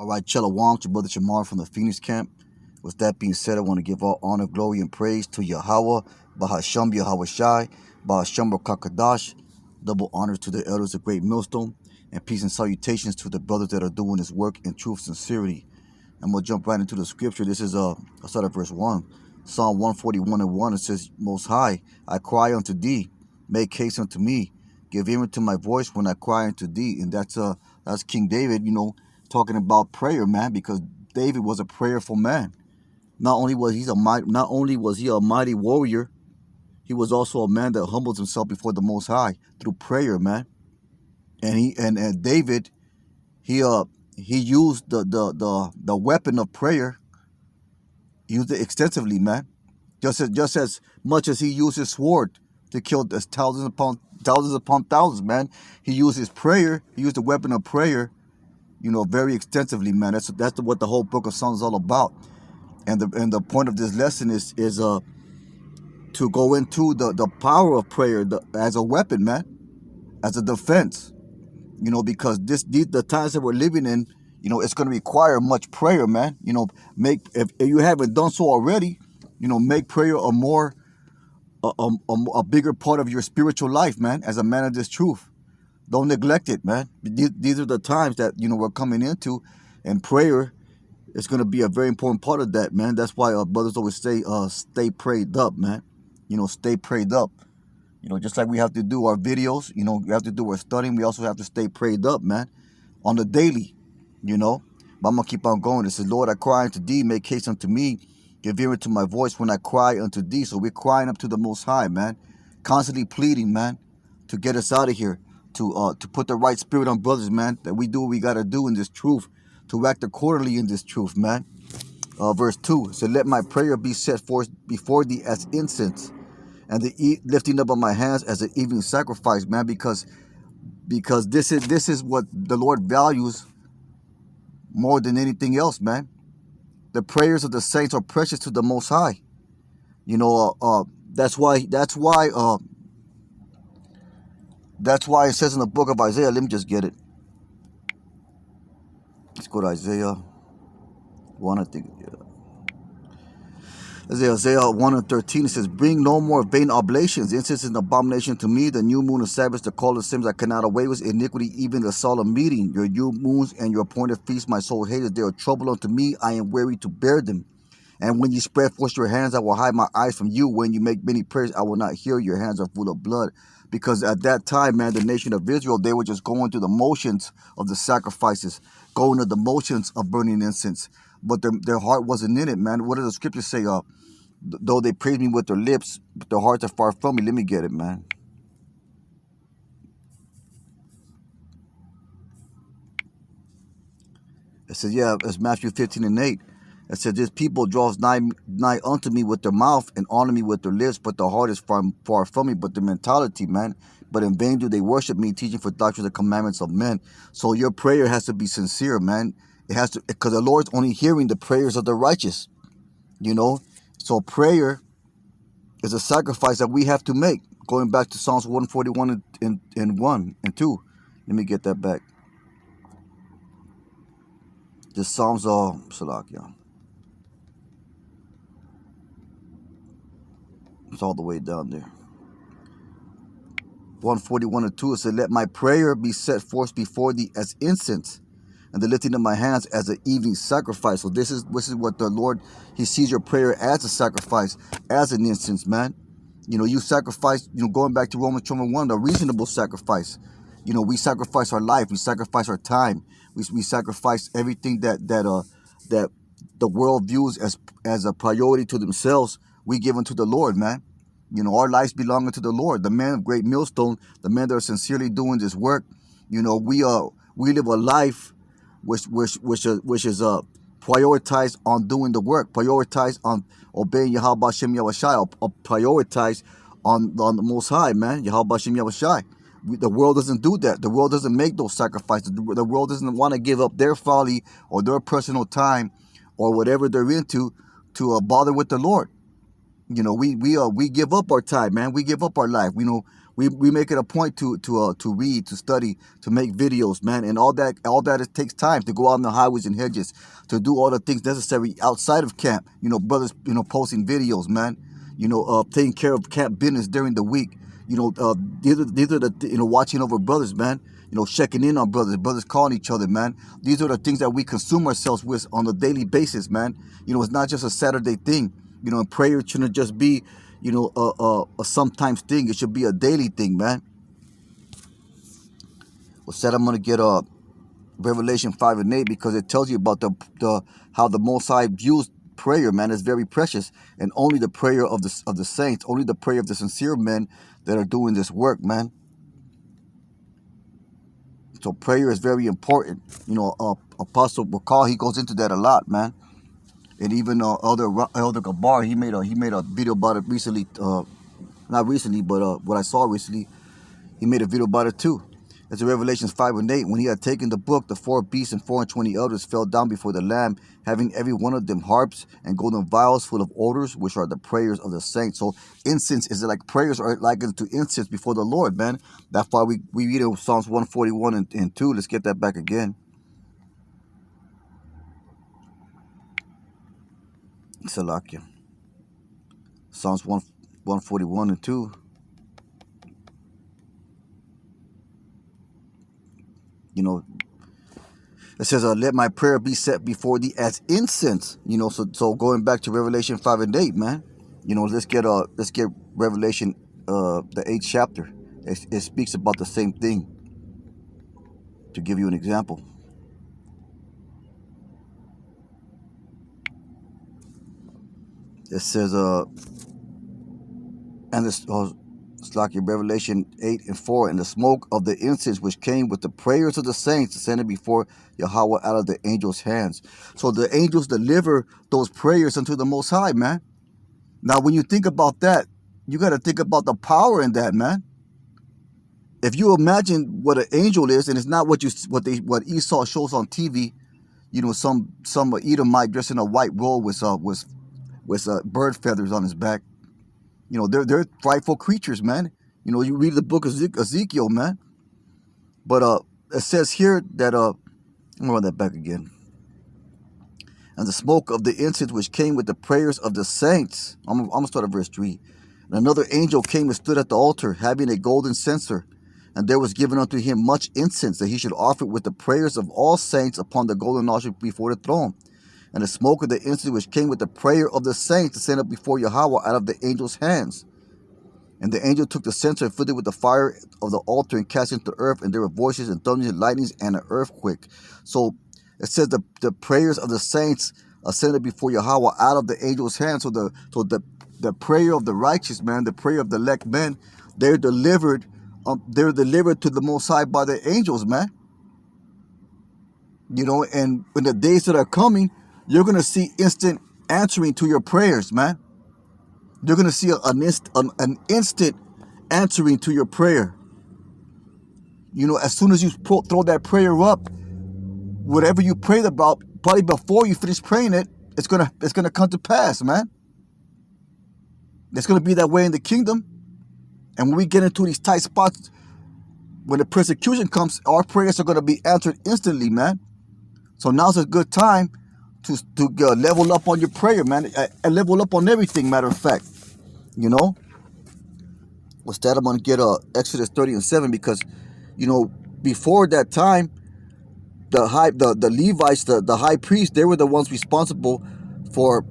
All right, Shalom, it's your brother Shamar from the Phoenix camp. With that being said, I want to give all honor, glory, and praise to Yahweh, Bahasham Yahweh Shai, Bahasham Kakadash. Double honors to the elders of Great Millstone, and peace and salutations to the brothers that are doing this work in truth, sincerity. I'm going to jump right into the scripture. This is, I'll start at verse 1. Psalm 141:1, it says, Most High, I cry unto thee, make haste unto me, give ear to my voice when I cry unto thee. And that's King David, talking about prayer, man, because David was a prayerful man. Not only was he a mighty warrior, he was also a man that humbles himself before the Most High through prayer, man. And David, he used the weapon of prayer. He used it extensively, man. Just as much as he used his sword to kill thousands upon thousands, man. He used his prayer. He used the weapon of prayer, very extensively, man. That's what the whole book of Psalms is all about. And the point of this lesson is to go into the power of prayer as a weapon, man, as a defense. Because the times that we're living in, it's going to require much prayer, man. If you haven't done so already, make prayer a bigger part of your spiritual life, man. As a man of this truth, don't neglect it, man. These are the times that we're coming into, and prayer is going to be a very important part of that, man. That's why brothers always say, stay prayed up, man. Stay prayed up. Just like we have to do our videos, we have to do our studying, we also have to stay prayed up, man, on the daily, But I'm going to keep on going. It says, Lord, I cry unto thee, make haste unto me, give ear to my voice when I cry unto thee. So we're crying up to the Most High, man, constantly pleading, man, to get us out of here, to put the right spirit on brothers, man, that we do what we got to do in this truth, to act accordingly in this truth, man. Verse 2, it said, let my prayer be set forth before thee as incense, and the lifting up of my hands as an evening sacrifice, man, because this is what the Lord values more than anything else, man. The prayers of the saints are precious to the Most High. That's why it says in the book of Isaiah. Let me just get it. Let's go to Isaiah 1, I think. Yeah. Isaiah 1:13, it says, bring no more vain oblations. Incense is an abomination to me. The new moon and Sabbath, the call of sins I cannot away with. Iniquity, even the solemn meeting. Your new moons and your appointed feasts, my soul hateth. They are trouble unto me. I am weary to bear them. And when you spread forth your hands, I will hide my eyes from you. When you make many prayers, I will not hear. Your hands are full of blood. Because at that time, man, the nation of Israel, they were just going through the motions of the sacrifices, going through the motions of burning incense. But their heart wasn't in it, man. What does the scripture say? Though they praise me with their lips, but their hearts are far from me. Let me get it, man. It says, yeah, it's Matthew 15:8. It says, this people draws nigh unto me with their mouth and honor me with their lips, but the heart is far from me. But the mentality, man, but in vain do they worship me, teaching for doctrines the commandments of men. So your prayer has to be sincere, man. It has to, because the Lord's only hearing the prayers of the righteous, So prayer is a sacrifice that we have to make. Going back to Psalms 141 and 1 and 2. Let me get that back. The Psalms are Salakia. It's all the way down there. 141 and 2, it said, let my prayer be set forth before thee as incense, and the lifting of my hands as an evening sacrifice. So this is what the Lord, he sees your prayer as a sacrifice, as an incense, man. You sacrifice, going back to Romans 1, the reasonable sacrifice. We sacrifice our life, we sacrifice our time, we sacrifice everything that the world views as a priority to themselves. We give unto the Lord, man. Our lives belong unto the Lord. The men of Great Millstone, the men that are sincerely doing this work, we live a life which is prioritized on doing the work, prioritized on obeying Yahweh Hashem Yahweh Shai, prioritized on the Most High, man, Yahweh Hashem Yahweh Shai. The world doesn't do that. The world doesn't make those sacrifices. The world doesn't want to give up their folly or their personal time or whatever they're into to bother with the Lord. We give up our time, man. We give up our life. We make it a point to read, to study, to make videos, man, and all that it takes time to go out on the highways and hedges, to do all the things necessary outside of camp. Brothers, posting videos, man. Taking care of camp business during the week. These are the watching over brothers, man. Checking in on brothers calling each other, man. These are the things that we consume ourselves with on a daily basis, man. It's not just a Saturday thing. And prayer shouldn't just be, a sometimes thing. It should be a daily thing, man. Well, said I'm gonna get Revelation 5 and 8 because it tells you about the how the Most High views prayer, man. Is very precious, and only the prayer of the saints, only the prayer of the sincere men that are doing this work, man. So prayer is very important. Apostle Bakal, he goes into that a lot, man. And even Elder Gabar, he made a video about it recently. Not recently, but what I saw recently, he made a video about it too. It's in Revelations 5 and 8. When he had taken the book, the 4 beasts and 420 elders fell down before the Lamb, having every one of them harps and golden vials full of odors, which are the prayers of the saints. So incense is like prayers are likened to incense before the Lord, man. That's why we read in Psalms 141 and 2. Let's get that back again. Salakia. Psalms 141 and 2. It says, let my prayer be set before thee as incense. So going back to Revelation 5 and 8, man. Let's get Revelation the 8th chapter. It speaks about the same thing. To give you an example. It says, and this it's like in Revelation 8 and 4, and the smoke of the incense which came with the prayers of the saints descended before Yahweh out of the angels' hands. So the angels deliver those prayers unto the Most High, man. Now, when you think about that, you got to think about the power in that, man. If you imagine what an angel is, and it's not what Esau shows on TV, some Edomite dressed in a white robe with bird feathers on his back. They're frightful creatures, man. You read the book of Ezekiel, man. But it says here that I'm gonna run that back again. And the smoke of the incense which came with the prayers of the saints. I'm gonna start at verse 3. And another angel came and stood at the altar, having a golden censer, and there was given unto him much incense, that he should offer it with the prayers of all saints upon the golden altar before the throne. And the smoke of the incense which came with the prayer of the saints descended before Yahweh out of the angel's hands. And the angel took the censer and filled it with the fire of the altar and cast it into the earth, and there were voices and thunders and lightnings and an earthquake. So it says the prayers of the saints ascended before Yahweh out of the angel's hands. So the prayer of the righteous, man, the prayer of the elect men, they're delivered to the Most High by the angels, man. And in the days that are coming, you're going to see instant answering to your prayers, man. You're going to see an instant answering to your prayer. As soon as you throw that prayer up, whatever you prayed about, probably before you finish praying it, it's gonna come to pass, man. It's going to be that way in the kingdom. And when we get into these tight spots, when the persecution comes, our prayers are going to be answered instantly, man. So now's a good time to level up on your prayer, man, and level up on everything, matter of fact. What's that? I'm going to get Exodus 30 and 7 because, before that time, the Levites, the high priest, they were the ones responsible for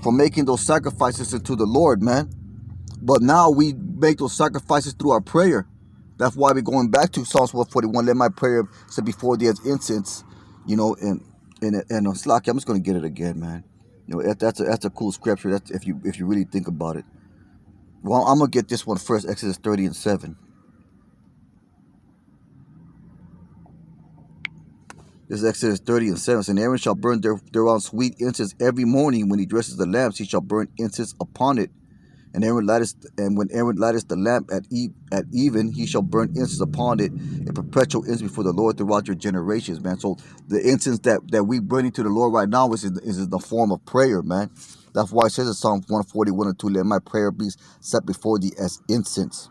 making those sacrifices to the Lord, man. But now we make those sacrifices through our prayer. That's why we're going back to Psalms 141. Let my prayer set before thee as incense, and Slack, I'm just gonna get it again, man. That's a cool scripture. That's if you really think about it. Well, I'm gonna get this one first. Exodus 30 and 7. This is Exodus 30 and 7. And Aaron shall burn thereon sweet incense every morning when he dresses the lamps. He shall burn incense upon it. And when Aaron lighteth the lamp at even, he shall burn incense upon it, a perpetual incense before the Lord throughout your generations, man. So the incense that we burning to the Lord right now is in the form of prayer, man. That's why it says in Psalm 141 and 2, let my prayer be set before thee as incense.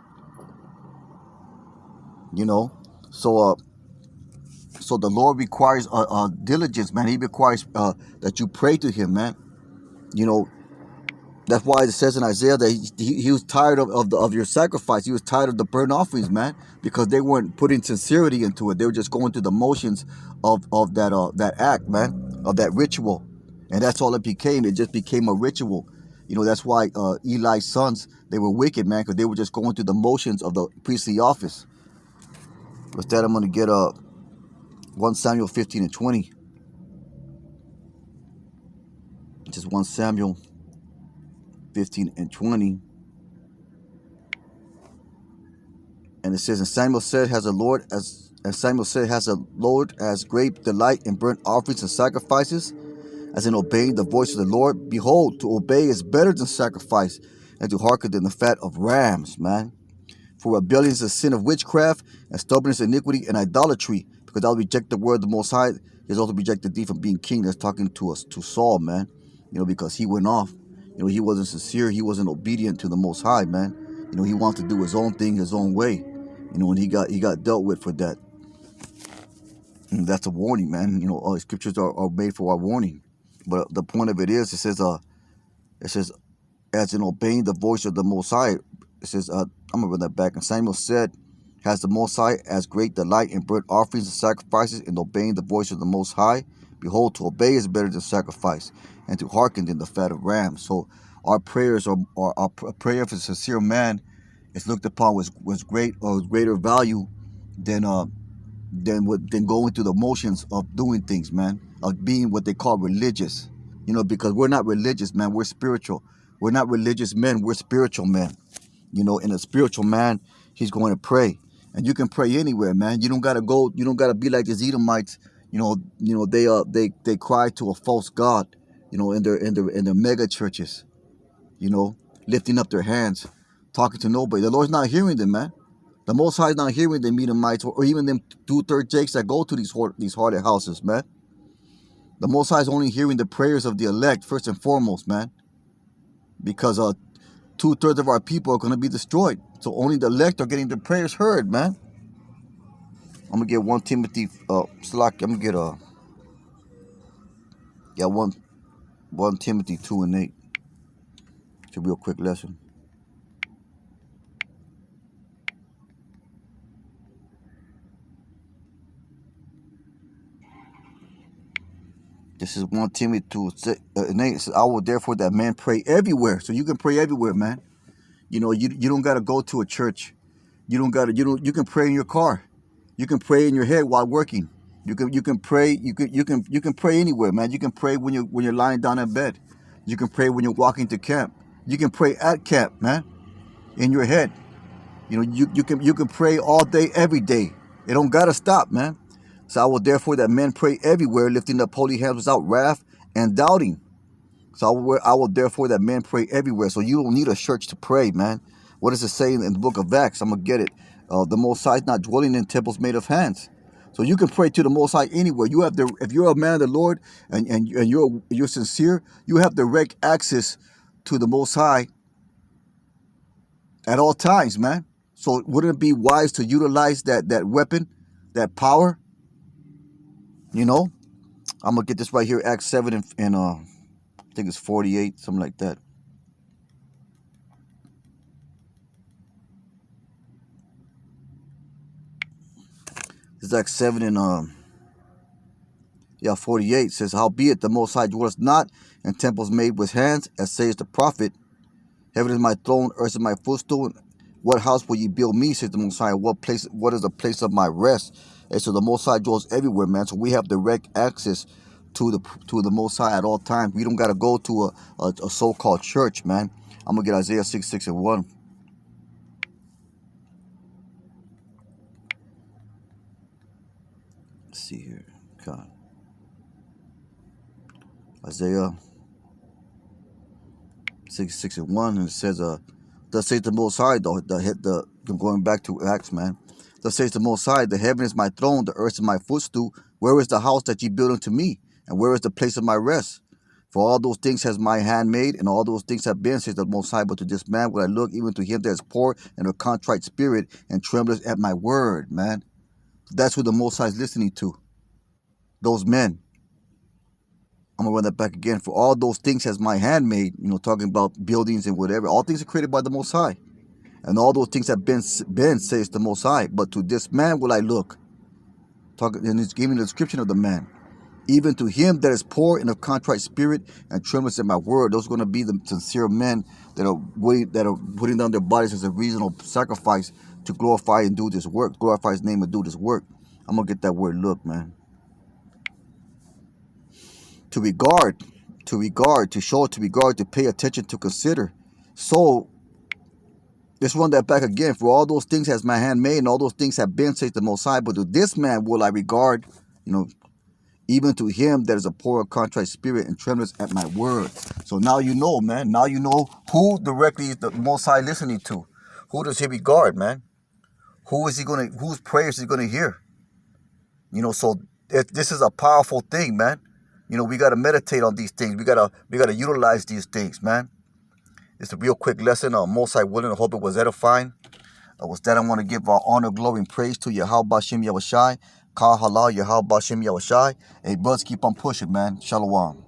You know, so so the Lord requires diligence, man. He requires that you pray to Him, man. You know, that's why it says in Isaiah that he was tired of your sacrifice. He was tired of the burnt offerings, man, because they weren't putting sincerity into it. They were just going through the motions of that act, man, of that ritual, and that's all it became. It just became a ritual. You know, that's why Eli's sons, they were wicked, man, because they were just going through the motions of the priestly office. With that, I'm going to get 1 Samuel 15 and 20. Just 1 Samuel 15 and 20. And it says, and Samuel said, has the Lord as great delight in burnt offerings and sacrifices, as in obeying the voice of the Lord. Behold, to obey is better than sacrifice, and to hearken than the fat of rams, man. For rebellion is the sin of witchcraft, and stubbornness, iniquity, and idolatry. Because thou reject the word of the Most High, he has also rejected thee from being king. That's talking to us, to Saul, man. You know, because he went off. You know, he wasn't sincere. He wasn't obedient to the Most High, man. You know, he wanted to do his own thing, his own way. You know, and he got dealt with for that. And that's a warning, man. You know, all the scriptures are made for our warning. But the point of it is, it says, as in obeying the voice of the Most High. It says, I'm going to run that back. And Samuel said, has the Most High as great delight in burnt offerings and sacrifices, in obeying the voice of the Most High? Behold, to obey is better than sacrifice, and to hearken than the fat of rams. So our prayers, or our prayer of a sincere man, is looked upon was great, or greater value than than going through the motions of doing things, man, of being what they call religious. You know, because we're not religious, man. We're spiritual. We're not religious men. We're spiritual men. You know, in a spiritual man, he's going to pray, and you can pray anywhere, man. You don't gotta go. You don't gotta be like these Edomites. They cry to a false god. You know, in their mega churches. You know, lifting up their hands, talking to nobody. The Lord's not hearing them, man. The Most High is not hearing them Edomites, or even them 2/3 Jakes that go to these haunted houses, man. The Most High is only hearing the prayers of the elect first and foremost, man, because 2/3 of our people are going to be destroyed. So only the elect are getting their prayers heard, man. I'm gonna get 1 Timothy, Slack. I'm gonna get one Timothy 2 and 8. It's a real quick lesson. This is 1 Timothy 2 and 8. It says, I will therefore that man pray everywhere. So you can pray everywhere, man. You know, you don't gotta go to a church. You can pray in your car. You can pray in your head while working. You can pray anywhere, man. You can pray when you're lying down in bed. You can pray when you're walking to camp. You can pray at camp, man, in your head. You know, you can pray all day, every day. It don't gotta stop, man. So I will therefore that men pray everywhere, lifting up holy hands without wrath and doubting. So I will therefore that men pray everywhere. So you don't need a church to pray, man. What does it say in the book of Acts? I'm going to get it. The Most High is not dwelling in temples made of hands. So you can pray to the Most High anywhere. If you're a man of the Lord, and you're sincere, you have direct access to the Most High at all times, man. So wouldn't it be wise to utilize that weapon, that power? You know, I'm going to get this right here, Acts 7 and I think it's 48, something like that. It's Acts 7 and 48 says, howbeit the Most High dwelleth not in temples made with hands, as says the prophet. Heaven is my throne, earth is my footstool. What house will ye build me, says the Most High? What is the place of my rest? And so the Most High dwells everywhere, man. So we have direct access to the Most High at all times. We don't got to go to a so-called church, man. I'm going to get Isaiah 6 and 1. Let's see here. God. Isaiah 6 and 1, and it says, thus says the Most High, going back to Acts, man. Thus says the Most High, the heaven is my throne, the earth is my footstool. Where is the house that ye build unto me? And where is the place of my rest? For all those things has my hand made, and all those things have been, says the Most High. But to this man will I look, even to him that is poor and a contrite spirit, and trembleth at my word, man. That's who the Most High is listening to. Those men. I'm going to run that back again. For all those things has my hand made, talking about buildings and whatever. All things are created by the Most High. And all those things have been, says the Most High. But to this man will I look. And he's giving the description of the man. Even to him that is poor in a contrite spirit and trembles at my word. Those are going to be the sincere men that are putting down their bodies as a reasonable sacrifice to glorify and do this work. Glorify his name and do this work. I'm going to get that word look, man. To regard, to show, to regard, to pay attention, to consider. So, let's run that back again. For all those things has my hand made, and all those things have been, says the Most High. But to this man will I regard, even to him that is a poor and contrite spirit and trembles at my word. So now you know, man. Now you know who directly is the Most High listening to. Who does he regard, man? Whose prayers is he gonna hear? So this is a powerful thing, man. We gotta meditate on these things. We gotta utilize these things, man. It's a real quick lesson. Most High willing. I hope it was edifying. With that, I want to give our honor, glory, and praise to Yahweh Bashem Yahushai. Kal Halal Yahweh Bashem Yahushai. Hey, brothers, keep on pushing, man. Shalom.